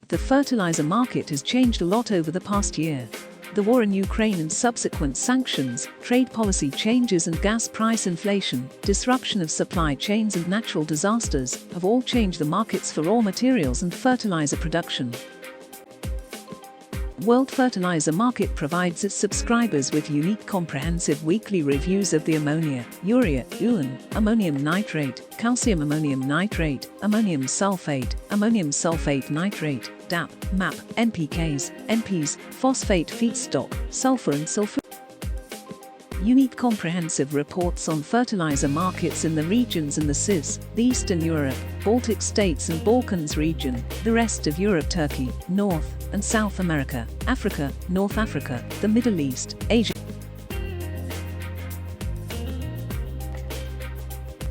The fertilizer market has changed a lot over the past year. The war in Ukraine and subsequent sanctions, trade policy changes and gas price inflation, disruption of supply chains and natural disasters have all changed the markets for raw materials and fertilizer production. World Fertilizer Market provides its subscribers with unique comprehensive weekly reviews of the ammonia, urea, UAN, ammonium nitrate, calcium ammonium nitrate, ammonium sulfate nitrate, DAP, MAP, NPKs, NPs, phosphate feedstock, sulfur and sulfur. Unique comprehensive reports on fertilizer markets in the regions in the CIS, the Eastern Europe, Baltic States and Balkans region, the rest of Europe, Turkey, North and South America, Africa, North Africa, the Middle East, Asia.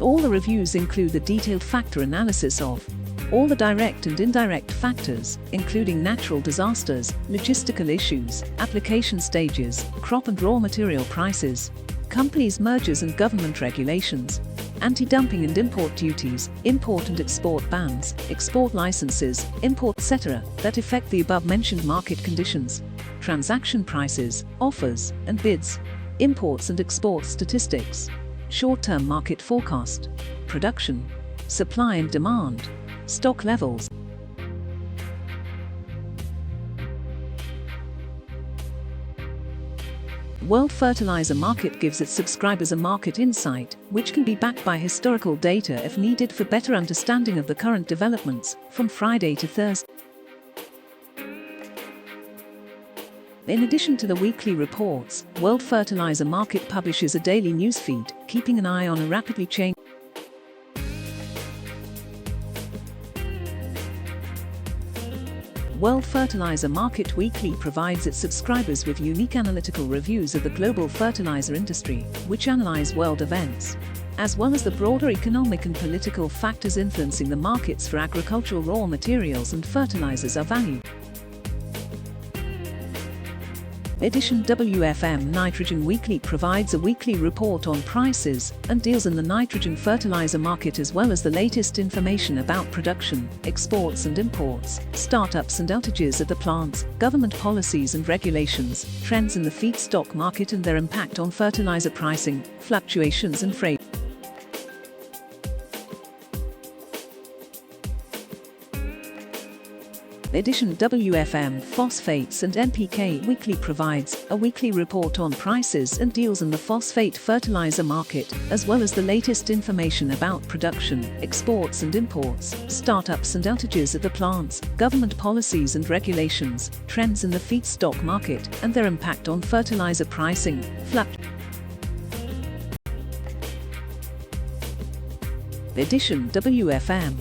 All the reviews include the detailed factor analysis of all the direct and indirect factors, including natural disasters, logistical issues, application stages, crop and raw material prices, companies' mergers and government regulations, anti-dumping and import duties, import and export bans, export licenses, import etc. that affect the above-mentioned market conditions, transaction prices, offers and bids, imports and export statistics, short-term market forecast, production, supply and demand, stock levels. World Fertilizer Market gives its subscribers a market insight, which can be backed by historical data if needed for better understanding of the current developments, from Friday to Thursday. In addition to the weekly reports, World Fertilizer Market publishes a daily newsfeed, keeping an eye on a rapidly changing World Fertilizer Market Weekly provides its subscribers with unique analytical reviews of the global fertilizer industry, which analyze world events, as well as the broader economic and political factors influencing the markets for agricultural raw materials and fertilizers are valued. Edition WFM Nitrogen Weekly provides a weekly report on prices and deals in the nitrogen fertilizer market, as well as the latest information about production, exports and imports, startups and outages at the plants, government policies and regulations, trends in the feedstock market and their impact on fertilizer pricing, fluctuations and freight. Edition WFM Phosphates and NPK Weekly provides a weekly report on prices and deals in the phosphate fertilizer market, as well as the latest information about production, exports and imports, startups and outages at the plants, government policies and regulations, trends in the feedstock market and their impact on fertilizer pricing, Edition WFM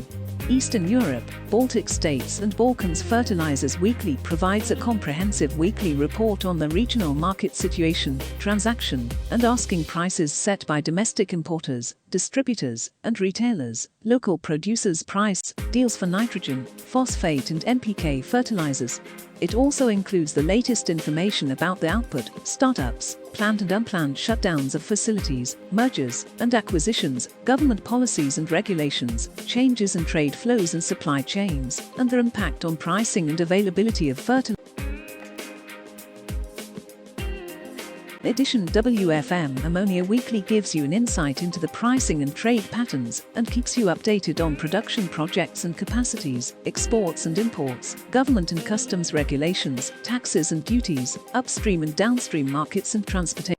Eastern Europe, Baltic States and Balkans Fertilizers Weekly provides a comprehensive weekly report on the regional market situation, transaction, and asking prices set by domestic importers, distributors, and retailers, local producers' price, deals for nitrogen, phosphate and NPK fertilizers. It also includes the latest information about the output, startups, planned and unplanned shutdowns of facilities, mergers and acquisitions, government policies and regulations, changes in trade flows and supply chains, and their impact on pricing and availability of fertilizer. Edition WFM Ammonia Weekly gives you an insight into the pricing and trade patterns and keeps you updated on production projects and capacities, exports and imports, government and customs regulations, taxes and duties, upstream and downstream markets and transportation.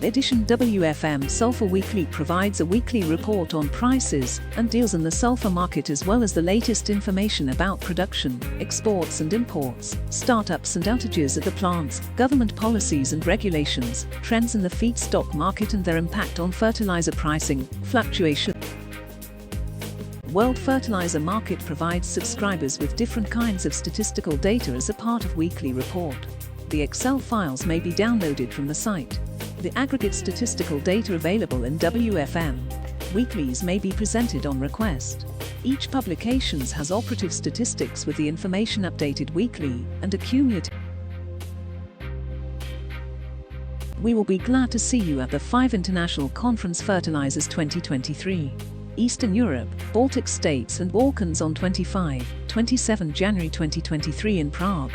Edition WFM Sulfur Weekly provides a weekly report on prices and deals in the sulfur market, as well as the latest information about production, exports and imports, startups and outages at the plants, government policies and regulations, trends in the feedstock market and their impact on fertilizer pricing, fluctuation. World Fertilizer Market provides subscribers with different kinds of statistical data as a part of weekly report. The Excel files may be downloaded from the site. The aggregate statistical data available in WFM weeklies may be presented on request. Each publication has operative statistics with the information updated weekly and accumulative. We will be glad to see you at the 5 International Conference Fertilizers 2023. Eastern Europe, Baltic States and Balkans on 25, 27 January 2023 in Prague.